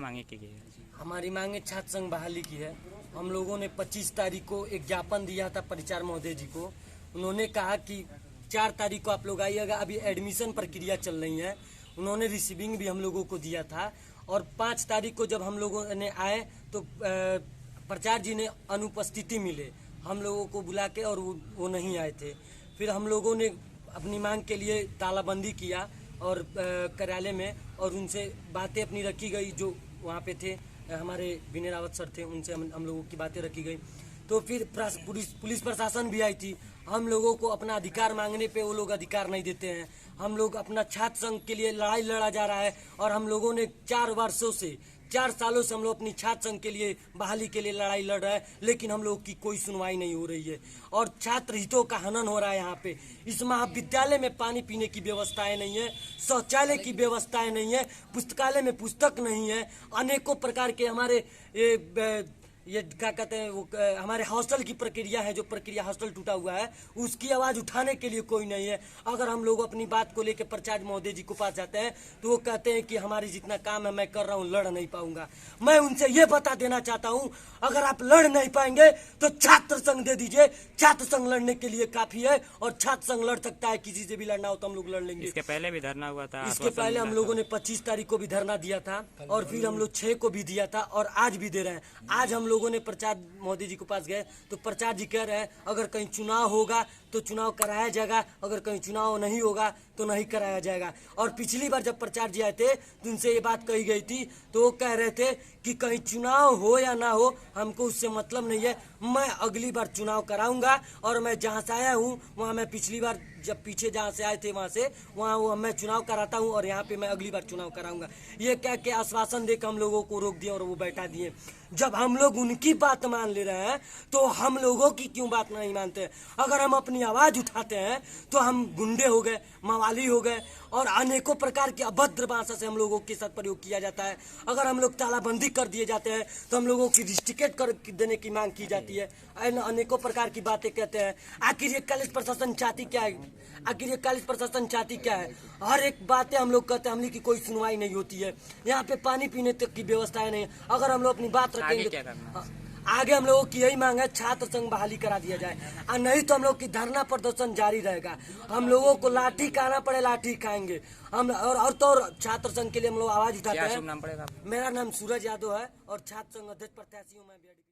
मांगे की गई है? हमारी मांगे छात्र संघ बहाली की है। हम लोगों ने 25 तारीख को एक ज्ञापन दिया था परिचार महोदय जी को। उन्होंने कहा कि 4 तारीख को आप लोग आइएगा, अभी एडमिशन प्रक्रिया चल रही है। उन्होंने रिसीविंग भी हम लोगों को दिया था और 5 तारीख को जब हम लोगों ने आए तो प्रचार जी ने अनुपस्थिति मिले हम लोगों को बुला के, और वो नहीं आए थे। फिर हम लोगों ने अपनी मांग के लिए तालाबंदी किया और कार्यालय में, और उनसे बातें अपनी रखी गई। जो वहाँ पे थे हमारे विनय रावत सर थे, उनसे हम लोगों की बातें रखी गई। तो फिर पुलिस प्रशासन भी आई थी। हम लोगों को अपना अधिकार मांगने पे वो लोग अधिकार नहीं देते हैं। हम लोग अपना छात्र संघ के लिए लड़ाई लड़ा जा रहा है, और हम लोगों ने 4 सालों से हम लोग अपनी छात्र संघ के लिए बहाली के लिए लड़ाई लड़ रहे हैं, लेकिन हम लोग की कोई सुनवाई नहीं हो रही है और छात्र हितों का हनन हो रहा है। यहाँ पे इस महाविद्यालय में पानी पीने की व्यवस्थाएं नहीं है, शौचालय की व्यवस्थाएं नहीं है, पुस्तकालय में पुस्तक नहीं है, अनेकों प्रकार के हमारे ये क्या कहते हैं वो हमारे हॉस्टल की प्रक्रिया है, जो प्रक्रिया हॉस्टल टूटा हुआ है उसकी आवाज उठाने के लिए कोई नहीं है। अगर हम लोग अपनी बात को लेकर प्रचार महोदय जी को पास जाते हैं तो वो कहते हैं कि हमारी जितना काम है मैं कर रहा हूँ, लड़ नहीं पाऊंगा। मैं उनसे ये बता देना चाहता हूँ, अगर आप लड़ नहीं पाएंगे तो छात्र संघ दे दीजिए। छात्र संघ लड़ने के लिए काफी है और छात्र संघ लड़ सकता है। किसी से भी लड़ना हो तो हम लोग लड़ लेंगे। इसके पहले भी धरना हुआ था? इसके पहले हम लोगों ने 25 तारीख को भी धरना दिया था और फिर हम लोग 6 को भी दिया था और आज भी दे रहे हैं। आज हम लोगों ने प्रचार मोदी जी के पास गए तो प्रचार जी कह रहे हैं अगर कहीं चुनाव होगा तो चुनाव कराया जाएगा, अगर कहीं चुनाव नहीं होगा तो नहीं कराया जाएगा। और पिछली बार जब प्रचार जी आए थे तो उनसे ये बात कही गई थी, तो वो कह रहे थे कि कहीं चुनाव हो या ना हो हमको उससे मतलब नहीं है, मैं अगली बार चुनाव कराऊंगा। और मैं जहाँ से आया हूँ वहाँ मैं पिछली बार जब पीछे जहाँ से आए थे वहाँ मैं चुनाव कराता हूँ और यहाँ पे मैं अगली बार चुनाव कराऊंगा। ये कह के आश्वासन देकर हम लोगों को रोक दिया और वो बैठा दिए। जब हम लोग उनकी बात मान ले रहे हैं तो हम लोगों की क्यों बात नहीं मानते? अगर हम अपनी आवाज उठाते हैं तो हम गुंडे हो गए, मवाली हो गए और अनेकों प्रकार की अभद्र भाषा से हम लोगों के साथ प्रयोग किया जाता है। अगर हम लोग तालाबंदी कर दिए जाते हैं तो हम लोगों की रिस्ट्रिकेट कर देने की मांग की जाती है। अनेकों प्रकार की बातें कहते हैं। आखिर ये कॉलेज प्रशासन चाहती क्या है? आखिर ये कॉलेज प्रशासन चाहती क्या है? हर एक बातें हम लोग कहते हैं, हमने की कोई सुनवाई नहीं होती है। यहाँ पे पानी पीने तक की व्यवस्था नहीं है। अगर हम लोग अपनी बात रखेंगे आगे हम लोगों की यही मांग है, छात्र संघ बहाली करा दिया जाए और नहीं तो हम लोग की धरना प्रदर्शन जारी रहेगा। हम लोगों को लाठी खाना पड़े लाठी खाएंगे हम। और तो और छात्र संघ के लिए हम लोग आवाज उठाते हैं। नाम पड़ेगा? मेरा नाम सूरज यादव है और छात्र संघ अध्यक्ष प्रत्याशी हूँ मैं।